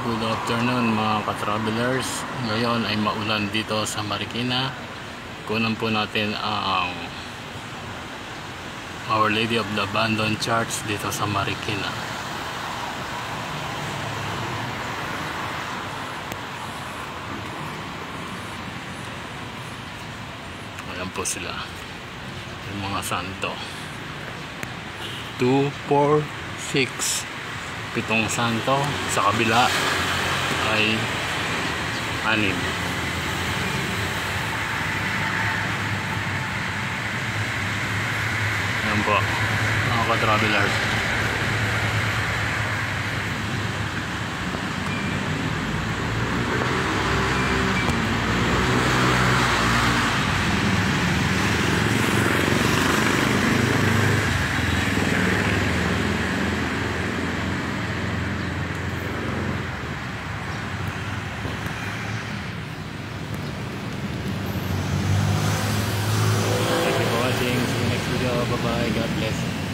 Good afternoon mga ka-travelers. Ngayon ay maulan dito sa Marikina. Kunan po natin ang Our Lady of the Abandoned Church dito sa Marikina. Ayan po sila, yung mga santo. 2, 4, 6, 7 santo. Sa kabila ay 6. Ayan po mga ka-travelers. See you next video. Bye bye. God bless.